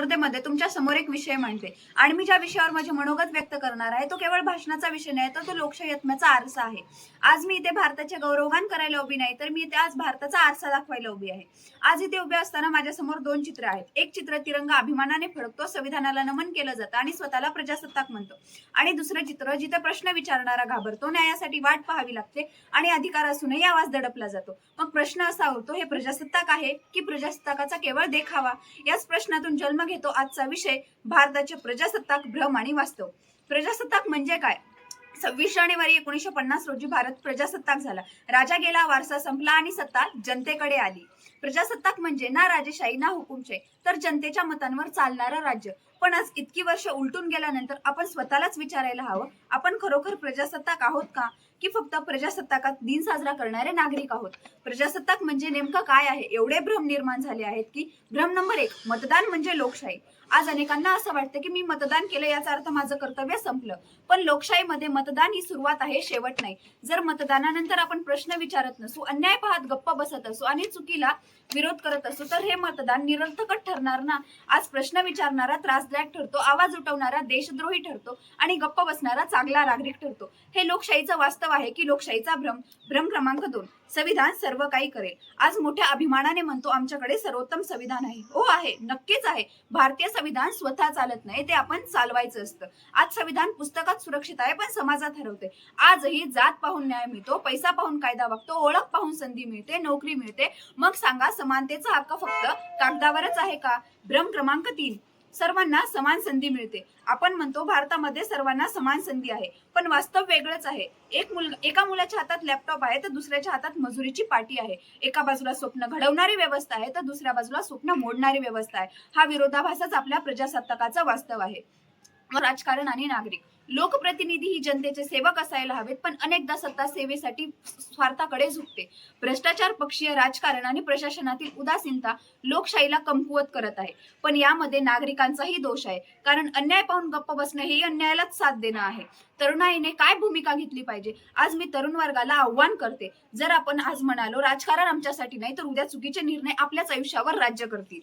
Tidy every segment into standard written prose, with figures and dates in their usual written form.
स्पर्धेमध्ये तुमच्या समोर एक विषय मांडते आणि मी ज्या विषयावर माझे मनोगत व्यक्त करणार आहे तो केवळ भाषणाचा विषय नाही, तर तो लोकशाही आत्म्याचा आरसा आहे. आज मी इथे भारताचे गौरवगान करायला उभी नाही, तर मी इथे आज भारताचा आरसा दाखवायला उभी आहे. आज इथे उभे असताना माझ्या समोर दोन चित्र आहेत. एक चित्र तिरंगा अभिमानाने फडकतो, संविधानाला नमन केलं जातं आणि स्वतःला प्रजासत्ताक म्हणतो, आणि दुसरं चित्र जिथे प्रश्न विचारणारा घाबरतो, न्यायासाठी वाट पाहावी लागते आणि अधिकार असूनही आवाज दडपला जातो. मग प्रश्न असा होतो, हे प्रजासत्ताक आहे की प्रजासत्ताकाचा केवळ देखावा? याच प्रश्नातून जन्म घेतो आजचा विषय, भारताचे प्रजासत्ताक, भ्रम आणि वास्तव. प्रजासत्ताक म्हणजे काय? 26 जानेवारी 1950 रोजी भारत प्रजासत्ताक झाला. राजा गेला, वारसा संपला आणि सत्ता जनतेकडे आली. प्रजासत्ताक म्हणजे ना राजेशाही ना हुकुमशाही, तर जनतेच्या मतांवर चालणारं राज्य. पण आज इतकी वर्ष उलटून गेल्यानंतर आपण स्वतःलाच विचारायला हवं, आपण खरोखर प्रजासत्ताक आहोत का, की फक्त प्रजासत्ताकात दिन साजरा करणारे नागरिक आहोत? प्रजासत्ताक म्हणजे नेमकं काय आहे? एवढे भ्रम निर्माण झाले आहेत की भ्रम नंबर 1, मतदान म्हणजे लोकशाही. आज अनेकांना असं वाटतं की मी मतदान केलं याचा अर्थ माझं कर्तव्य संपलं. पण लोकशाहीमध्ये मतदान ही सुरुवात आहे, शेवट नाही. जर मतदानानंतर आपण प्रश्न विचारत नसू, अन्याय पाहत गप्प बसत असू आणि चुकीला विरोध करत असू, तर हे मतदान निरर्थकच ठरणार ना. आज प्रश्न विचारणारा त्रासदायक ठरतो, आवाज उठवणारा देशद्रोही ठरतो आणि गप्प बसणारा चांगला नागरिक ठरतो. हे लोकशाहीचं वास्तव आहे की लोकशाहीचा भ्रम? भ्रम क्रमांक 2, संविधान सर्व काही करेल. आज मोठ्या अभिमानाने म्हणतो आमच्याकडे सर्वोत्तम संविधान आहे. हो आहे, नक्कीच आहे. भारतीय संविधान स्वतः चालत नाही, ते आपण चालवायचं असतं. आज संविधान पुस्तकात सुरक्षित आहे, पण समाजात हरवते. आजही जात पाहून न्याय मिळतो, पैसा पाहून कायदा वागतो, ओळख पाहून संधी मिळते, नोकरी मिळते. मग सांगा, समानतेचा हक्क फक्त कागदावरच आहे का? भ्रम क्रमांक 3, सर्वांना समान संधी मिळते. आपण म्हणतो भारतामध्ये सर्वांना समान संधी आहे, पण वास्तव वेगळंच आहे. एका मुलाच्या हातात लॅपटॉप आहे, तर दुसऱ्याच्या हातात मजुरीची पाटी आहे. एका बाजूला स्वप्न घडवणारी व्यवस्था आहे, तर दुसऱ्या बाजूला स्वप्न मोडणारी व्यवस्था आहे. हा विरोधाभासच आपल्या प्रजासत्ताकाचा वास्तव आहे. राजकारण आणि नागरिक, लोकप्रतिनिधी ही जनतेचे सेवक असायला हवेत, पण अनेकदा सत्ता सेवेसाठी स्वार्थाकडे झुकते. भ्रष्टाचार, पक्षीय राजकारण आणि प्रशासनातील उदासीनता लोकशाहीला कमकुवत करत आहे. पण यामध्ये नागरिकांचाही दोष आहे, कारण अन्याय पाहून गप्प बसणं हे अन्यायालाच साथ देणं आहे. तरुणाईने काय भूमिका घेतली पाहिजे? आज मी तरुण वर्गाला आव्हान करते, जर आपण आज म्हणालो राजकारण आमच्यासाठी नाही, तर उद्या चुकीचे निर्णय आपल्याच आयुष्यावर राज्य करतील.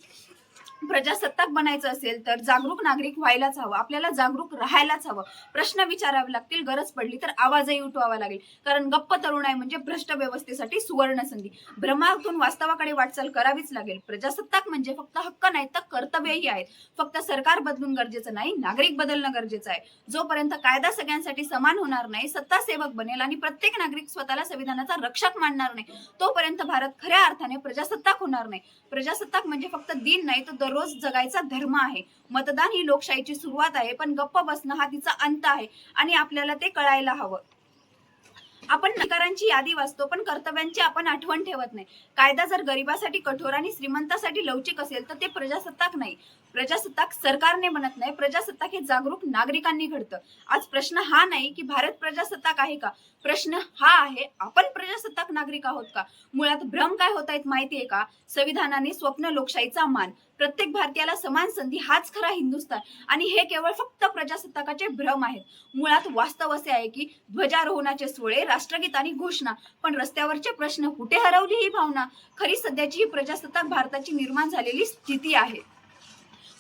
प्रजासत्ताक बनायचं असेल तर जागरूक नागरिक व्हायलाच हवं, आपल्याला जागरूक राहायलाच हवं. प्रश्न विचारावे लागतील, गरज पडली तर आवाजही उठवावा लागेल, कारण गप्प तरुणाई म्हणजे भ्रष्ट व्यवस्थेसाठी सुवर्ण संधी. भ्रमातून वास्तवाकडे वाटचाल करावीच लागेल. प्रजासत्ताक म्हणजे फक्त हक्क नाही, तर कर्तव्यही आहेत. फक्त सरकार बदलून गरजेचं नाही, नागरिक बदलणं गरजेचं आहे. जोपर्यंत कायदा सगळ्यांसाठी समान होणार नाही, सत्ता सेवक बनेल आणि प्रत्येक नागरिक स्वतःला संविधानाचा रक्षक मानणार नाही, तोपर्यंत भारत खऱ्या अर्थाने प्रजासत्ताक होणार नाही. प्रजासत्ताक म्हणजे फक्त दिन नाही, तर दररोज जगायचा धर्म आहे. मतदान ही लोकशाहीची सुरुवात आहे, पण गप्प बसणं हा तिचा अंत आहे, आणि आपल्याला ते कळायला हवं. आपण अधिकारांची यादी वाचतो, पण कर्तव्यांची आपण आठवण ठेवत नाही. कायदा जर गरिबासाठी कठोर आणि श्रीमंतासाठी लवचिक असेल, तर ते प्रजासत्ताक नाही. प्रजासत्ताक सरकारने बनत नाही, प्रजासत्ताक हे जागरूक नागरिकांनी घडतं. आज प्रश्न हा नाही की भारत प्रजासत्ताक आहे का, प्रश्न हा आहे, आपण प्रजासत्ताक नागरिक आहोत का? मुळात भ्रम काय होत आहेत माहितीये का? संविधानाने स्वप्न लोकशाहीचा मान, प्रत्येक भारतीयाला समान संधी, हाच खरा हिंदुस्थान, आणि हे केवळ फक्त प्रजासत्ताकाचे भ्रम आहेत. मुळात वास्तव असे आहे की ध्वजारोहणाचे सोहळे, राष्ट्रगीत आणि घोषणा, पण रस्त्यावरचे प्रश्न, कुठे हरवली ही भावना? खरी सध्याची ही प्रजासत्ताक भारताची निर्माण झालेली स्थिती आहे.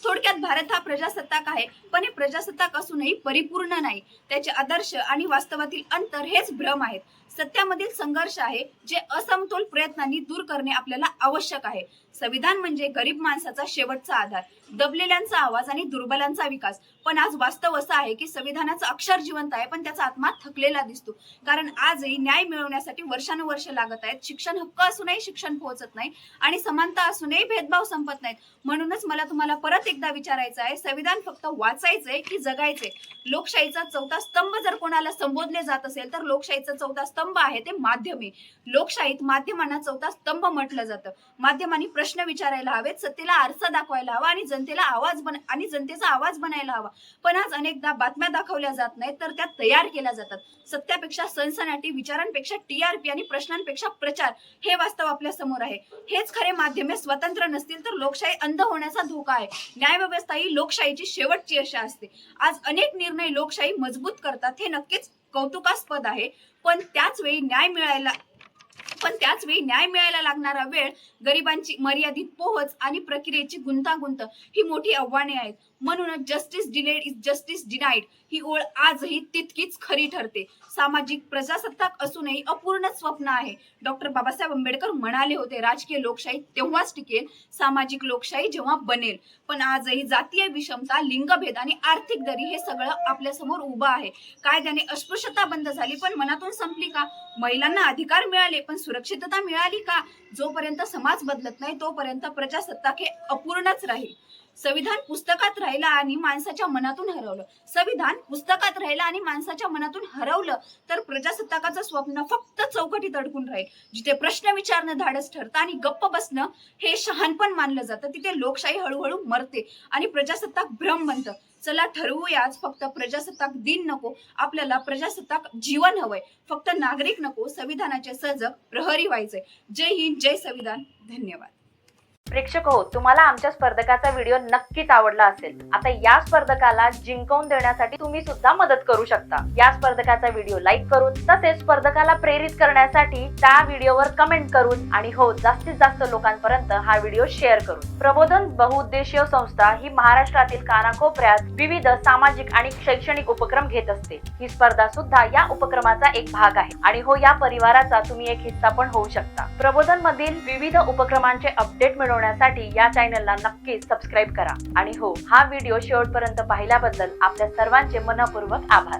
थोडक्यात भारत हा प्रजासत्ताक आहे, पण हे प्रजासत्ताक असूनही परिपूर्ण नाही. त्याचे आदर्श आणि वास्तवातील अंतर हेच भ्रम आहेत. सत्यामधील संघर्ष आहे, जे असमतोल प्रयत्नांनी दूर करणे आपल्याला आवश्यक आहे. संविधान म्हणजे गरीब माणसाचा शेवटचा आधार, दबलेल्यांचा आवाज आणि दुर्बलांचा विकास. पण आज वास्तव असं आहे की संविधानाचं अक्षर जिवंत आहे, पण त्याचा आत्मा थकलेला दिसतो. कारण आजही न्याय मिळवण्यासाठी वर्षानुवर्ष लागत आहेत. शिक्षण हक्क असूनही शिक्षण पोहोचत नाही, आणि समानता असूनही भेदभाव संपत नाहीत. म्हणूनच मला तुम्हाला परत एकदा विचारायचं आहे, संविधान फक्त वाचायचंय की जगायचंय? लोकशाहीचा चौथा स्तंभ जर कोणाला संबोधले जात असेल, तर लोकशाहीचा चौथा स्तंभ आहे ते माध्यमे. लोकशाहीत माध्यमांना चौथा स्तंभ म्हटलं जातं. माध्यमांनी प्रश्न विचारायला हवेत, सत्तेला आरसा दाखवायला हवा आणि जनतेचा आवाज बनायला हवा. पण आज अनेकदा बातम्या दाखवल्या जात नाहीत, तर त्या तयार केल्या जातात. सत्यापेक्षा सनसनाटी, विचारांपेक्षा टीआरपी आणि प्रश्नांपेक्षा प्रचार, हे वास्तव आपल्या समोर आहे. हेच खरे माध्यमे स्वतंत्र नसतील तर लोकशाही अंध होण्याचा धोका आहे. न्यायव्यवस्था ही लोकशाहीची शेवटची आशा असते. आज अनेक निर्णय लोकशाही मजबूत करतात, हे नक्कीच कौतुकास्पद आहे, पण त्याच वेळी न्याय मिळायला पण त्याच वेळी न्याय मिळायला लागणारा वेळ, गरिबांची मर्यादित पोहोच आणि प्रक्रियेची गुंतागुंत ही मोठी आव्हाने आहेत. म्हणूनच justice delayed is justice denied ही ओळ आजही तितकीच खरी ठरते. सामाजिक प्रजासत्ताक असूनही अपूर्ण स्वप्न आहे. डॉक्टर बाबासाहेब आंबेडकर म्हणाले होते, राजकीय लोकशाही तेव्हाच टिकेल, सामाजिक लोकशाही जेव्हा बनेल. पण आजही जातीय विषमता, लिंगभेद आणि आर्थिक दरी हे सगळं आपल्या समोर उभं आहे. कायद्याने अस्पृश्यता बंद झाली पण मनातून संपली का? महिलांना अधिकार मिळाले पण सुरक्षितता मिळाली का? जोपर्यंत समाज बदलत नाही तोपर्यंत प्रजासत्ताक हे अपूर्णच राहील. संविधान पुस्तकात राहिलं आणि माणसाच्या मनातून हरवलं. संविधान पुस्तकात राहिलं आणि माणसाच्या मनातून हरवलं तर प्रजासत्ताकाचं स्वप्न फक्त चौकटीत अडकून राहील. जिथे प्रश्न विचारणं धाडस ठरतं आणि गप्प बसणं हे शहाणपण मानलं जातं, तिथे लोकशाही हळूहळू मरते आणि प्रजासत्ताक भ्रम बनतं. चला ठरवूयाच, फक्त प्रजासत्ताक दिन नको, आपल्याला प्रजासत्ताक जीवन हवंय. फक्त नागरिक नको, संविधानाचे सर्जक प्रहरी व्हायचंय. जय हिंद, जय संविधान. धन्यवाद. प्रेक्षक हो, तुम्हाला आमच्या स्पर्धकाचा व्हिडिओ नक्कीच आवडला असेल. आता या स्पर्धकाला जिंकवून देण्यासाठी तुम्ही सुद्धा मदत करू शकता. या स्पर्धकाचा व्हिडिओ लाईक करून, तसेच स्पर्धकाला प्रेरित करण्यासाठी त्या व्हिडिओवर कमेंट करून आणि हो, जास्तीत जास्त लोकांपर्यंत हा व्हिडिओ शेअर करून. प्रबोधन बहुउद्देशीय संस्था ही महाराष्ट्रातील कानाकोपऱ्यात विविध सामाजिक आणि शैक्षणिक उपक्रम घेत असते. ही स्पर्धा सुद्धा या उपक्रमाचा एक भाग आहे आणि हो, या परिवाराचा तुम्ही एक हिस्सा पण होऊ शकता. प्रबोधन मधील विविध उपक्रमांचे अपडेट मिळवण्यासाठी या चॅनलला नक्कीच सबस्क्राईब करा. आणि हो, हा व्हिडिओ शेवटपर्यंत पाहिल्याबद्दल आपल्या सर्वांचे मनपूर्वक आभार.